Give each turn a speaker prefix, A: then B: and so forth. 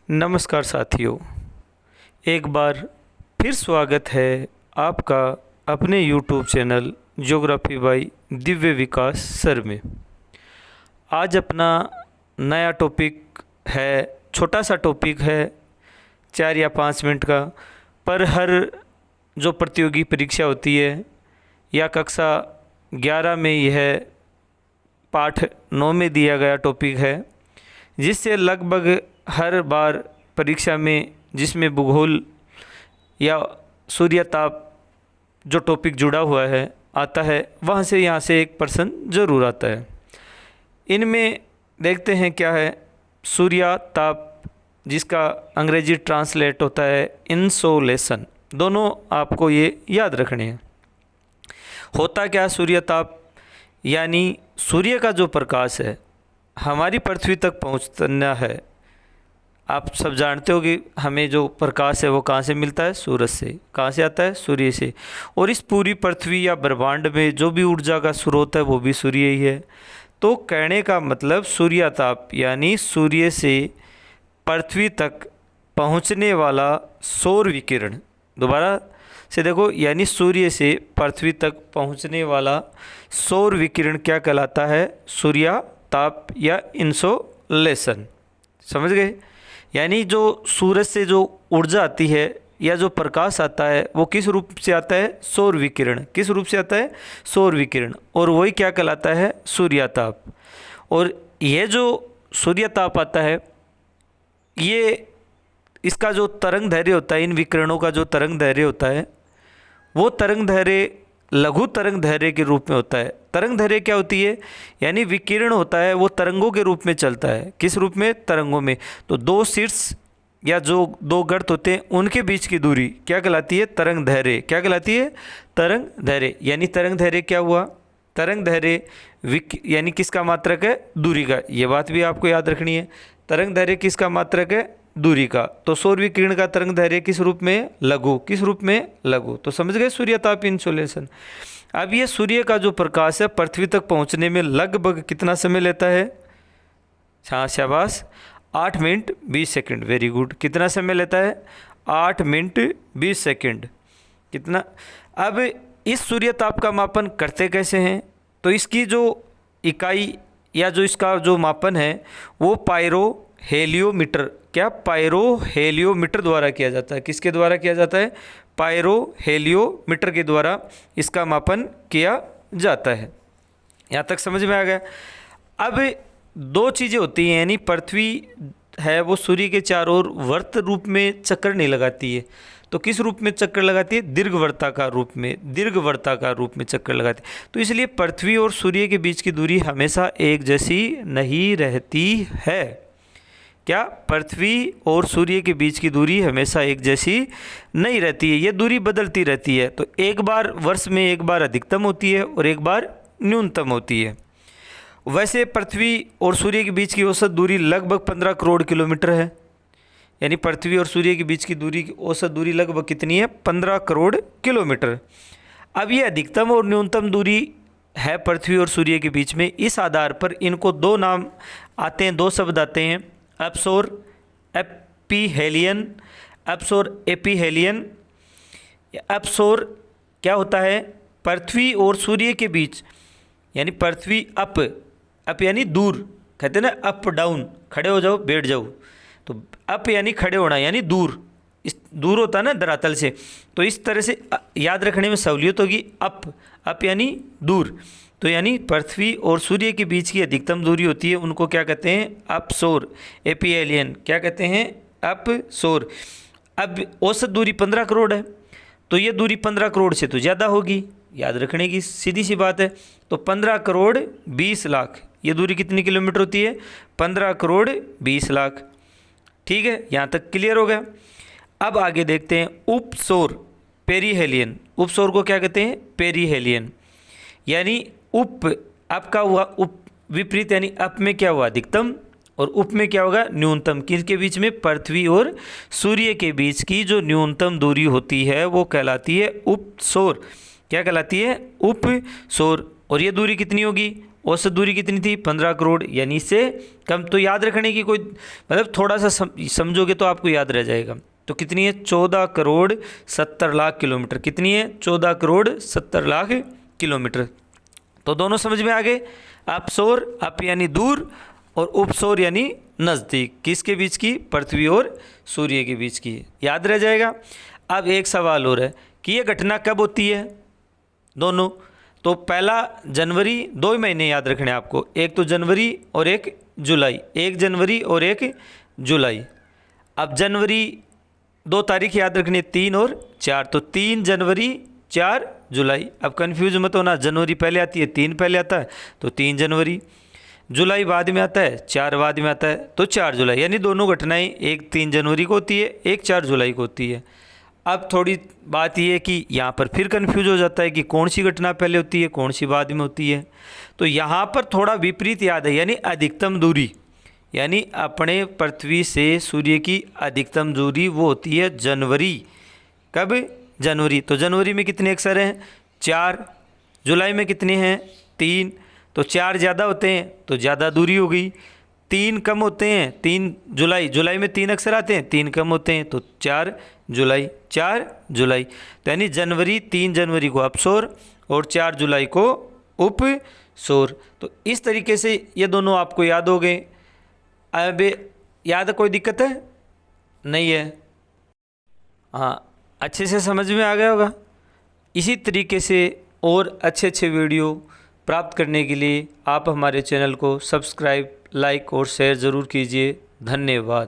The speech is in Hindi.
A: नमस्कार साथियों, एक बार फिर स्वागत है आपका अपने YouTube channel geography bye Divya विकास सर में। आज अपना नया टॉपिक है, छोटा सा टॉपिक है, 4 या 5 मिनट का, पर हर जो प्रतियोगी परीक्षा होती है या कक्षा 11 में यह पाठ 9 में दिया गया टॉपिक है, जिससे लगभग हर बार परीक्षा में जिसमें भूगोल या सूर्यताप जो टॉपिक जुड़ा हुआ है आता है, वहाँ से यहाँ से एक प्रश्न ज़रूर आता है। इनमें देखते हैं क्या है। सूर्यताप, जिसका अंग्रेजी ट्रांसलेट होता है इंसोलेशन, दोनों आपको ये याद रखने हैं। होता क्या सूर्यताप, यानी सूर्य का जो प्रकाश है हमारी पृथ्वी तक पहुँचना है। आप सब जानते हो कि हमें जो प्रकाश है वो कहाँ से मिलता है? सूरज से। कहाँ से आता है? सूर्य से। और इस पूरी पृथ्वी या ब्रह्मांड में जो भी ऊर्जा का स्रोत है वो भी सूर्य ही है। तो कहने का मतलब सूर्यताप यानी सूर्य से पृथ्वी तक पहुँचने वाला सौर विकिरण, दोबारा से देखो, यानी सूर्य से पृथ्वी तक पहुँचने वाला सौर विकिरण क्या कहलाता है? सूर्यताप या इंसोलेशन। समझ गए? यानी जो सूरज से जो ऊर्जा आती है या जो प्रकाश आता है वो किस रूप से आता है? सौर विकिरण। किस रूप से आता है? सौर विकिरण। और वही क्या कहलाता है? सूर्यताप। और यह जो सूर्यताप आता है, ये इसका जो तरंग दैर्घ्य होता है, इन विकिरणों का जो तरंग दैर्घ्य होता है, वो तरंग दैर्घ्य लघु तरंग दैर्घ्य के रूप में होता है। तरंग दैर्घ्य क्या होती है? यानी विकिरण होता है वो तरंगों के रूप में चलता है। किस रूप में? तरंगों में। तो दो शीर्ष या जो दो गर्त होते हैं उनके बीच की दूरी क्या कहलाती है? तरंग दैर्घ्य। क्या कहलाती है? तरंग दैर्घ्य। यानी तरंग दैर्घ्य क्या हुआ? तरंग दैर्घ्य यानी किसका मात्रक है? दूरी का। ये बात भी आपको याद रखनी है। तरंग दैर्घ्य किसका मात्रक है? दूरी का। तो सौर विकिरण का तरंग दैर्घ्य किस रूप में? लघु। किस रूप में? लघु। तो समझ गए सूर्यताप इंसोलेशन। अब ये सूर्य का जो प्रकाश है पृथ्वी तक पहुंचने में लगभग कितना समय लेता है? हाँ, शाबाश, 8 मिनट 20 सेकंड। Very good. कितना समय लेता है? 8 मिनट 20 सेकंड। कितना? अब इस सूर्यताप का मापन करते कैसे हैं? तो इसकी जो इकाई या जो इसका जो मापन है वो पायरो हेलियोमीटर, क्या? पायरो हेलियोमीटर द्वारा किया जाता है। किसके द्वारा किया जाता है? पायरो हेलियोमीटर के द्वारा इसका मापन किया जाता है। यहाँ तक समझ में आ गया। अब दो चीज़ें होती हैं, यानी पृथ्वी है वो सूर्य के चारों ओर वर्त रूप में चक्कर नहीं लगाती है। तो किस रूप में चक्कर लगाती है? दीर्घवर्ताकार रूप में। दीर्घवर्ताकार रूप में चक्कर लगाती है। तो इसलिए पृथ्वी और सूर्य के बीच की दूरी हमेशा एक जैसी नहीं रहती है। क्या? पृथ्वी और सूर्य के बीच की दूरी हमेशा एक जैसी नहीं रहती है, ये दूरी बदलती रहती है। तो एक बार वर्ष में एक बार अधिकतम होती है और एक बार न्यूनतम होती है। वैसे पृथ्वी और सूर्य के बीच की औसत दूरी लगभग 15 करोड़ किलोमीटर है। यानी पृथ्वी और सूर्य के बीच की दूरी की औसत दूरी लगभग कितनी है? 15 करोड़ किलोमीटर। अब ये अधिकतम और न्यूनतम दूरी है पृथ्वी और सूर्य के बीच में। इस आधार पर इनको दो नाम आते हैं, दो शब्द आते हैं, एप्सोर एपीहेलियन, एप्सोर एपीहेलियन। एप्सोर क्या होता है? पृथ्वी और सूर्य के बीच, यानी पृथ्वी अप यानी दूर, कहते हैं ना अप डाउन, खड़े हो जाओ बैठ जाओ। तो अप यानी खड़े होना, यानी दूर, इस दूर होता है ना धरातल से। तो इस तरह से याद रखने में सहूलियत होगी। अप यानी दूर। तो यानी पृथ्वी और सूर्य के बीच की अधिकतम दूरी होती है, उनको क्या कहते हैं? अपसोर एपीहेलियन। क्या कहते हैं? अपसोर। अब औसत दूरी 15 करोड़ है, तो ये दूरी 15 करोड़ से तो ज़्यादा होगी। याद रखने की सीधी सी बात है। तो 15 करोड़ 20 लाख, ये दूरी कितनी किलोमीटर होती है? 15 करोड़ 20 लाख। ठीक है, यहाँ तक क्लियर हो गया। अब आगे देखते हैं उपसौर पेरीहेलियन। उपसौर को क्या कहते हैं? पेरीहेलियन। यानी अप का हुआ उप विपरीत, यानी अप में क्या हुआ? अधिकतम, और उप में क्या होगा? न्यूनतम। किसके बीच में? पृथ्वी और सूर्य के बीच की जो न्यूनतम दूरी होती है वो कहलाती है उपसौर। क्या कहलाती है? उपसौर। और ये दूरी कितनी होगी? औसत दूरी कितनी थी 15 करोड़, यानी इससे कम। तो याद रखने की कोई मतलब थोड़ा सा समझोगे तो आपको याद रह जाएगा। तो कितनी है 14 करोड़ 70 लाख किलोमीटर। कितनी है 14 करोड़ 70 लाख किलोमीटर। तो दोनों समझ में आ गए। अपसौर, अप यानी दूर और उपसौर यानी नज़दीक। किसके बीच की? पृथ्वी और सूर्य के बीच की। याद रह जाएगा। अब एक सवाल और है कि ये घटना कब होती है दोनों। तो पहला जनवरी, 2 महीने याद रखने आपको, एक तो जनवरी और एक जुलाई, 1 जनवरी और 1 जुलाई। अब जनवरी 2 तारीख याद रखनी, 3 और 4, तो 3 जनवरी 4 जुलाई। अब कन्फ्यूज मत होना, जनवरी पहले आती है, 3 पहले आता है तो 3 जनवरी, जुलाई बाद में आता है, 4 बाद में आता है तो 4 जुलाई। यानी दोनों घटनाएं एक 3 जनवरी को होती है, एक 4 जुलाई को होती है। अब थोड़ी बात यह है कि यहाँ पर फिर कन्फ्यूज हो जाता है कि कौन सी घटना पहले होती है, कौन सी बाद में होती है। तो यहाँ पर थोड़ा विपरीत याद है, यानी अधिकतम दूरी, यानी अपने पृथ्वी से सूर्य की अधिकतम दूरी वो होती है जनवरी। कब? जनवरी। तो जनवरी में कितने अक्षर हैं? 4। जुलाई में कितने हैं? 3। तो 4 ज़्यादा होते हैं तो ज़्यादा दूरी हो गई, 3 कम होते हैं, 3 जुलाई, जुलाई में 3 अक्षर आते हैं, 3 कम होते हैं तो 4 जुलाई, 4 जुलाई। तो यानी जनवरी, 3 जनवरी को अपसौर और 4 जुलाई को उपसौर। तो इस तरीके से ये दोनों आपको याद हो गए। अब याद कोई दिक्कत है? नहीं है? हाँ, अच्छे से समझ में आ गया होगा। इसी तरीके से और अच्छे अच्छे वीडियो प्राप्त करने के लिए आप हमारे चैनल को सब्सक्राइब, लाइक और शेयर ज़रूर कीजिए। धन्यवाद।